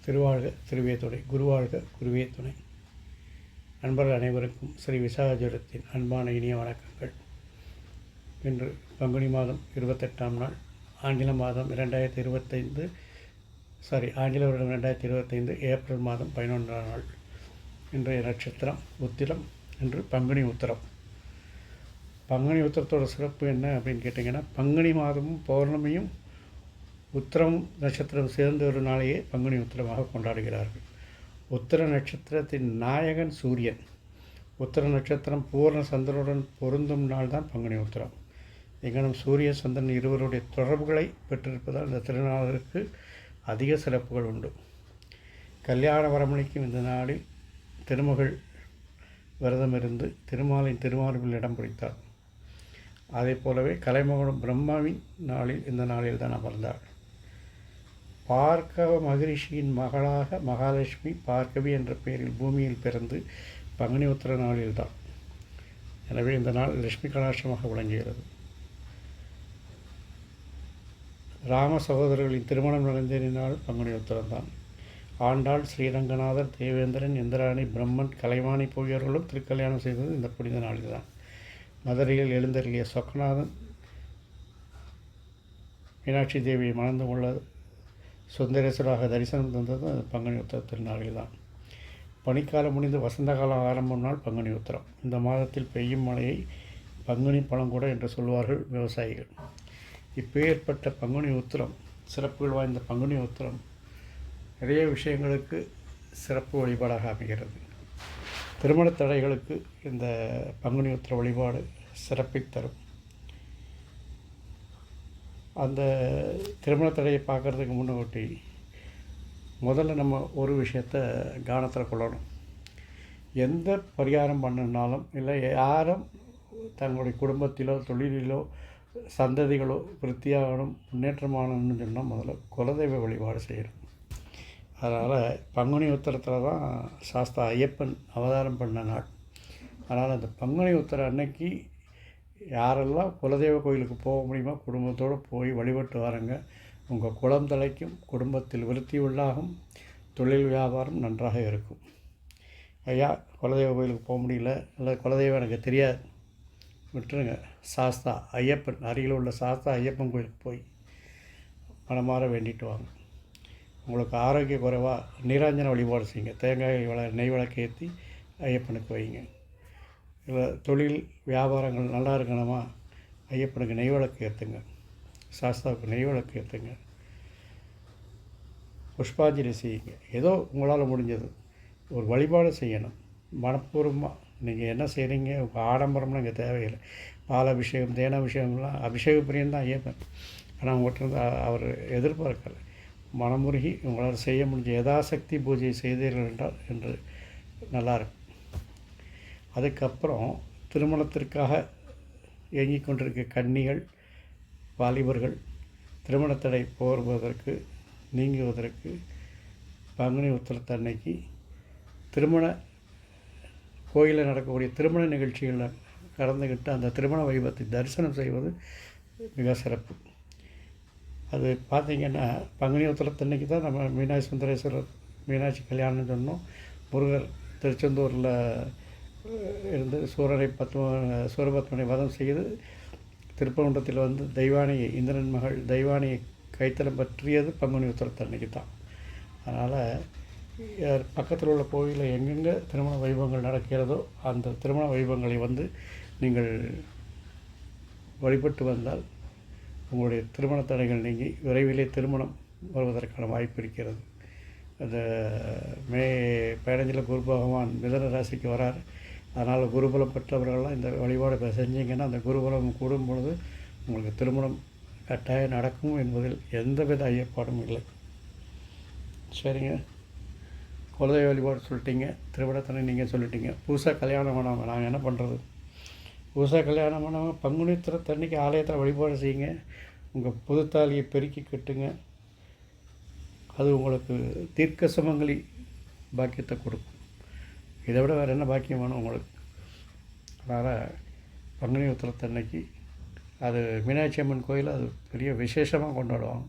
திருவாழ்க திருவே துணை, குருவாழ்க குருவே துணை. நண்பர்கள் அனைவருக்கும் ஸ்ரீ விசாகஜோடத்தின் அன்பான இனிய வணக்கங்கள். இன்று பங்குனி மாதம் 28ஆம் நாள், ஆங்கில மாதம் ஆங்கில வருடம் 2025 ஏப்ரல் மாதம் 11ஆம் நாள். இன்றைய நட்சத்திரம் உத்திரம். இன்று பங்குனி உத்திரம். பங்குனி உத்திரத்தோட சிறப்பு என்ன அப்படின்னு கேட்டிங்கன்னா, பங்குனி மாதமும் பௌர்ணமியும் உத்திரம் நட்சத்திரம் சேர்ந்து ஒரு நாளையே பங்குனி உத்திரமாக கொண்டாடுகிறார்கள். உத்திர நட்சத்திரத்தின் நாயகன் சூரியன். உத்திர நட்சத்திரம் பூர்ண சந்திரனுடன் பொருந்தும் நாள் தான் பங்குனி உத்திரம். எங்கனும் சூரிய சந்திரன் இருவருடைய தொடர்புகளை பெற்றிருப்பதால் இந்த திருநாளுக்கு அதிக சிறப்புகள் உண்டு. கல்யாண வரமளிக்கும் இந்த நாளில் திருமகள் விரதமிருந்து திருமாலின் திருமார்பில் இடம் பிடித்தார். அதே போலவே கலைமகனும் பிரம்மாவின் நாளில் இந்த நாளில் தான் அமர்ந்தாள். பார்க்கவ மகரிஷியின் மகளாக மகாலட்சுமி பார்க்கவி என்ற பெயரில் பூமியில் பிறந்து பங்குனி உத்திர நாளில்தான். எனவே இந்த நாள் லட்சுமி கடாட்சமாக விளங்குகிறது. ராம சகோதரர்களின் திருமணம் நடந்த நாள் பங்குனி உத்திரம்தான். ஆண்டாள், ஸ்ரீரங்கநாதர், தேவேந்திரன், இந்திராணி, பிரம்மன், கலைவாணி போகியவர்களும் திருக்கல்யாணம் செய்தது இந்த புனித நாளில்தான். மதுரையில் எழுந்தருளிய சொக்கநாதன் மீனாட்சி தேவியை மணந்து கொள்ள சுந்தரேஸ்வராக தரிசனம் தந்தது பங்குனி உத்திர திருநாளில்தான். பனிக்காலம் முடிந்து வசந்த காலம் ஆரம்பம் நாள் பங்குனி உத்திரம். இந்த மாதத்தில் பெய்யும் மழையை பங்குனி பழங்கூட என்று சொல்வார்கள் விவசாயிகள். இப்பேற்பட்ட பங்குனி உத்திரம், சிறப்புகள் வாய்ந்த பங்குனி உத்திரம் நிறைய விஷயங்களுக்கு சிறப்பு வழிபாடாக அமைகிறது. திருமண தடைகளுக்கு இந்த பங்குனி உத்திர வழிபாடு சிறப்பை தரும். அந்த திருமண தடையை பார்க்குறதுக்கு முன்னாடி முதல்ல நம்ம ஒரு விஷயத்தை கவனத்தில் கொள்ளணும். எந்த பரிகாரம் பண்ணினாலும் இல்லை, யாரும் தங்களுடைய குடும்பத்திலோ தொழிலிலோ சந்ததிகளோ விருத்தியாகணும், முன்னேற்றமாகணும்னு சொன்னால் முதல்ல குலதெய்வ வழிபாடு செய்யணும். அதனால் பங்குனி உத்திரத்தில் தான் சாஸ்தா ஐயப்பன் அவதாரம் பண்ண நாள். அதனால் அந்த பங்குனி உத்திர அன்னைக்கு யாரெல்லாம் குலதெய்வ கோயிலுக்கு போக முடியுமோ குடும்பத்தோடு போய் வழிபட்டு வாருங்க. உங்கள் குலம் தலைக்கும், குடும்பத்தில் விருத்தி உள்ளாகும், தொழில் வியாபாரம் நன்றாக இருக்கும். ஐயா குலதெய்வ கோயிலுக்கு போக முடியல, இல்லை குலதெய்வம் எனக்கு தெரியாது, விட்டுருங்க. சாஸ்தா ஐயப்பன், அருகில் உள்ள சாஸ்தா ஐயப்பன் கோயிலுக்கு போய் மனமாற வேண்டிட்டு வாங்க. உங்களுக்கு ஆரோக்கிய குறைவாக நீராஞ்சன வழிபாடு செய்யுங்க. தேங்காய் நெய் விளக்கு ஏற்றி ஐயப்பனுக்கு வைங்க. இல்லை தொழில் வியாபாரங்கள் நல்லா இருக்கணுமா, ஐயப்பனுக்கு நெய் விளக்கு ஏற்றுங்க, சாஸ்தாவுக்கு நெய் விளக்கு ஏற்றுங்க, புஷ்பாஞ்சலி செய்யுங்க. ஏதோ உங்களால் முடிஞ்சது ஒரு வழிபாடு செய்யணும். மனப்பூர்வமாக நீங்கள் என்ன செய்கிறீங்க, உங்கள் ஆடம்பரம்லாம் இங்கே தேவையில்லை. பால் அபிஷேகம், தேன அபிஷேகம்லாம் அபிஷேக பிரியன் தான் ஐயப்பன். ஆனால் உங்கள்கிட்ட இருந்து அவர் எதிர்பார்க்கலை. மனமுருகி உங்களால் செய்ய முடிஞ்ச யதாசக்தி பூஜை செய்தீர்கள் என்றால் என்று நல்லாயிருக்கும். அதுக்கப்புறம் திருமணத்திற்காக இயங்கிக் கொண்டிருக்க கன்னிகள், வாலிபர்கள் திருமணத்தடை போர்வதற்கு நீங்குவதற்கு பங்குனி உத்திரத்தன்னைக்கு திருமண கோயிலில் நடக்கக்கூடிய திருமண நிகழ்ச்சிகளில் கலந்துக்கிட்டு அந்த திருமண வைபவத்தை தரிசனம் செய்வது மிக சிறப்பு. அது பார்த்திங்கன்னா பங்குனி உத்திரத்தன்னைக்கு தான் நம்ம மீனாட்சி சுந்தரேஸ்வரர் மீனாட்சி கல்யாணம்னு சொன்னோம். முருகர் திருச்செந்தூரில் இருந்து சூரபத்மனை வதம் செய்து திருப்பகுன்றத்தில் வந்து தெய்வானையை, இந்திரன் மகள் தெய்வானையை கைத்தலம் பற்றியது பங்குனி உத்திரத்தன்னைக்கு தான். அதனால் பக்கத்தில் உள்ள கோயிலில் எங்கெங்கே திருமண வைபவங்கள் நடக்கிறதோ அந்த திருமண வைபவங்களை வந்து நீங்கள் வழிபட்டு வந்தால் உங்களுடைய திருமண தடைகள் நீங்கி விரைவிலே திருமணம் வருவதற்கான வாய்ப்பு இருக்கிறது. அந்த மே 15 குரு பகவான் மிதன ராசிக்கு வரார். அதனால் குருபலம் பெற்றவர்கள்லாம் இந்த வழிபாடு செஞ்சீங்கன்னா அந்த குருபலம் கூடும் பொழுது உங்களுக்கு திருமணம் கட்டாயம் நடக்கும் என்பதில் எந்தவித ஐயப்பாடும் இல்லை. சரிங்க, குலதெய்வ வழிபாடு சொல்லிட்டீங்க, திருமணத்தனை நீங்கள் சொல்லிட்டீங்க. புதுசாக கல்யாணம் பண்ணாமல் நாங்கள் என்ன பண்ணுறது? புதுசாக கல்யாணம் பண்ணாமல் பங்குனி உத்திரத்தன்னைக்கு ஆலயத்தில் வழிபாடு செய்யுங்க. உங்கள் புதுத்தாலியை பெருக்கி கட்டுங்க. அது உங்களுக்கு தீர்க்க சுமங்கலி பாக்கியத்தை கொடுக்கும். இதை விட வேறு என்ன பாக்கியம் வேணும் உங்களுக்கு? அதனால் பங்குனி உத்திரத்தன்னைக்கு அது மீனாட்சி அம்மன் கோயில் அது பெரிய விசேஷமாக கொண்டாடுவாங்க.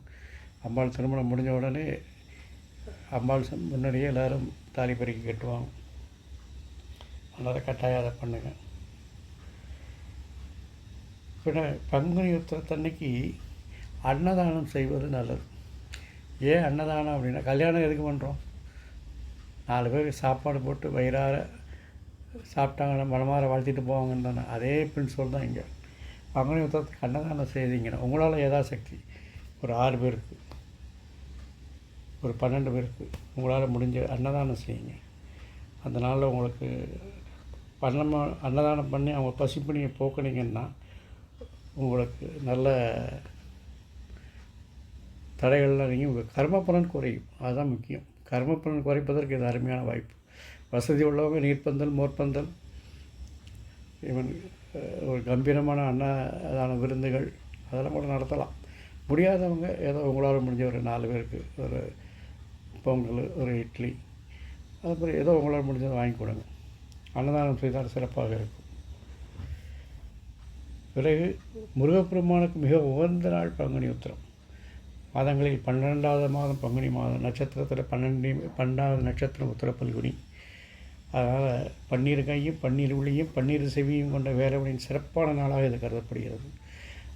அம்பாள் திருமணம் முடிஞ்ச உடனே அம்பாள் முன்னாடியே எல்லோரும் தாலி பறிக்க கட்டுவாங்க. அதனால் கட்டாயம் அதை பண்ணுங்கள். பின்ன பங்குனி உத்திரத்தன்னைக்கு அன்னதானம் செய்வது நல்லது. ஏன் அன்னதானம் அப்படின்னா, கல்யாணம் எதுக்கு பண்ணுறோம்? 4 பேருக்கு சாப்பாடு போட்டு வயிறார சாப்பிட்டாங்கன்னா மனமார வாழ்த்திட்டு போவாங்கன்னு தானே. அதே பிரின்சிபல் தான் இங்கே. பங்குனி உத்திரத்துக்கு அன்னதானம் செய்தீங்கன்னா உங்களால் யதாசக்தி ஒரு 6 பேருக்கு, ஒரு 12 பேருக்கு உங்களால் முடிஞ்ச அன்னதானம் செய்யுங்க. அந்த நாளில் உங்களுக்கு அன்னதானம் பண்ணி அவங்க பசிப்பினியை போக்குனீங்கன்னா உங்களுக்கு நல்ல தடைகள்லாம் நீங்கள் உங்கள் கர்மப்பலன் குறையும். அதுதான் முக்கியம். கர்மப்பலன் குறைப்பதற்கு இது அருமையான வாய்ப்பு. வசதி உள்ளவங்க நீர்ப்பந்தல், மோர்ப்பந்தல், இவன் ஒரு கம்பீரமான அன்னதான விருந்துகள் அதெல்லாம் கூட நடத்தலாம். முடியாதவங்க ஏதோ உங்களால் முடிஞ்ச ஒரு 4 பேருக்கு ஒரு பொங்கல், ஒரு இட்லி, அதுமாதிரி ஏதோ உங்களால் முடிஞ்சதை வாங்கி கொடுங்க. அன்னதானம் செய்தால் சிறப்பாக இருக்கும். பிறகு முருகப்பெருமானுக்கு மிக உகந்த நாள் பங்குனி உத்திரம். மாதங்களில் 12வது மாதம் பங்குனி மாதம். நட்சத்திரத்தில் 12வது நட்சத்திரம் உத்திர பல்குனி. அதனால் பன்னீர் கையும் பன்னீர் ஒளியும் பன்னீர் செவியும் கொண்ட வேலவனின் சிறப்பான நாளாக இது கருதப்படுகிறது.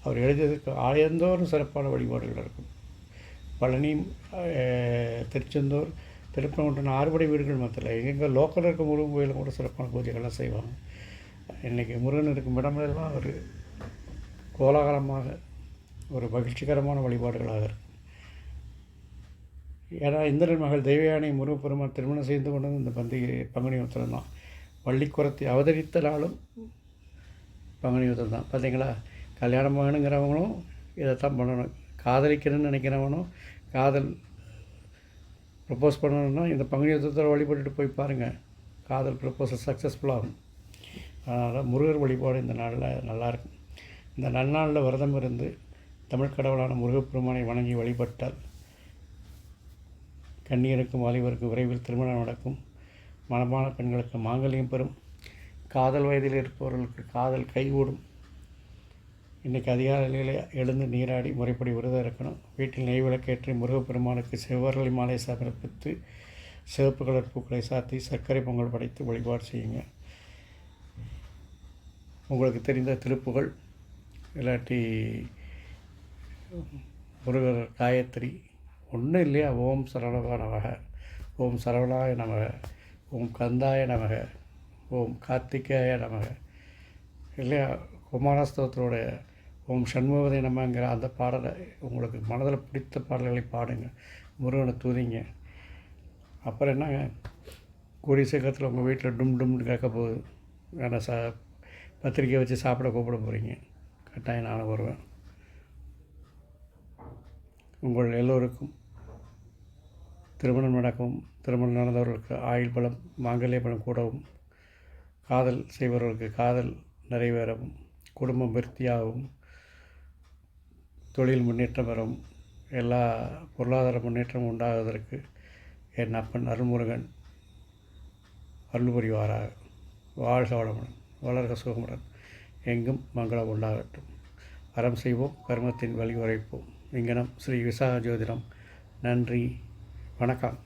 அவர் எழுதியதற்கு ஆயந்தோறும் சிறப்பான வழிபாடுகள் இருக்கும். பழனி, திருச்செந்தூர், திருப்பரங்குன்றம் 6 படை வீடுகள் மத்தியில் எங்கெங்கே லோக்கலில் இருக்க முருகன் கோயிலும் கூட சிறப்பான பூஜைகள்லாம் செய்வாங்க. இன்றைக்கி முருகன் இருக்கும் இடமெல்லாம் ஒரு கோலாகலமாக ஒரு மகிழ்ச்சிகரமான வழிபாடுகளாக இருக்கும். ஏன்னா இந்திரன் மகள் தெய்வயானை முருகப்பெருமான் திருமணம் செய்து கொண்டது இந்த பங்குனி உத்திரம் தான். வள்ளிக்குறத்தை அவதரித்த நாளும் பங்குனி உத்திரம் தான். பார்த்தீங்களா? கல்யாணம் வேணுங்கிறவங்களும் இதைத்தான் பண்ணணும். காதலிக்கணும்னு நினைக்கிறவனும் காதல் ப்ரப்போஸ் பண்ணணுன்னா இந்த பங்குனி உத்திரத்தை வழிபட்டுட்டு போய் பாருங்கள். காதல் ப்ரப்போசல் சக்ஸஸ்ஃபுல்லாகும். அதனால் முருகர் வழிபாடு இந்த நாளில் நல்லாயிருக்கும். இந்த நன்னாளில் விரதம் இருந்து தமிழ் கடவுளான முருகப்பெருமானை வணங்கி வழிபட்டால் கன்னியருக்கும் வாலிபருக்கும் விரைவில் திருமணம் நடக்கும். மணமான பெண்களுக்கு மாங்கல்யம் பெறும். காதல் வயதில் இருப்பவர்களுக்கு காதல் கைகூடும். இன்றைக்கி அதிகாலையில் எழுந்து நீராடி முறைப்படி விரதம் இருக்கணும். வீட்டில் நெய் விளக்கேற்றி முருகப்பெருமானுக்கு செவ்வரளி மாலை சமர்ப்பித்து சிவப்பு கலர் பூக்களை சாத்தி சர்க்கரை பொங்கல் படைத்து வழிபாடு செய்யுங்க. உங்களுக்கு தெரிந்த திருப்புகள் இல்லாட்டி முருகர் காயத்ரி ஒன்றும் இல்லையா? ஓம் சரவணா நமக, ஓம் சரவணாய நமக, ஓம் கந்தாய நமக, ஓம் கார்த்திகேய நமக இல்லையா? குமாரஸ்தவத்தோட ஓம் சண்முகவதை நமங்கிற அந்த பாடலை உங்களுக்கு மனதில் பிடித்த பாடல்களை பாடுங்க. முருகனை தூதிங்க. அப்புறம் என்னங்க, கூடிய சீக்கிரத்தில் உங்கள் வீட்டில் டும்னு கேட்க போகுது. வேணால் பத்திரிக்கை வச்சு சாப்பிட கூப்பிட போகிறீங்க. கட்டாயம் நானும் வருவேன். உங்கள் எல்லோருக்கும் திருமணம் நடக்கவும், திருமணம் நடந்தவர்களுக்கு ஆயுள் பலம், மாங்கல்ய பலம் கூடவும், காதல் செய்பவர்களுக்கு காதல் நிறைவேறவும், குடும்பம் விருத்தியாகவும், தொழில் முன்னேற்றம் பெறவும், எல்லா பொருளாதார முன்னேற்றமும் உண்டாகுவதற்கு என் அப்பன் அருள்முருகன் அருள் புரிவாராக. வாழ்க வளமுடன், வளர்க சுகமுடன், எங்கும் மங்களம் உண்டாகட்டும். அறம் செய்வோம், கர்மத்தின் வழி உரைப்போம். இங்கனம் ஸ்ரீ விசாக ஜோதிடம். நன்றி, வணக்கம்.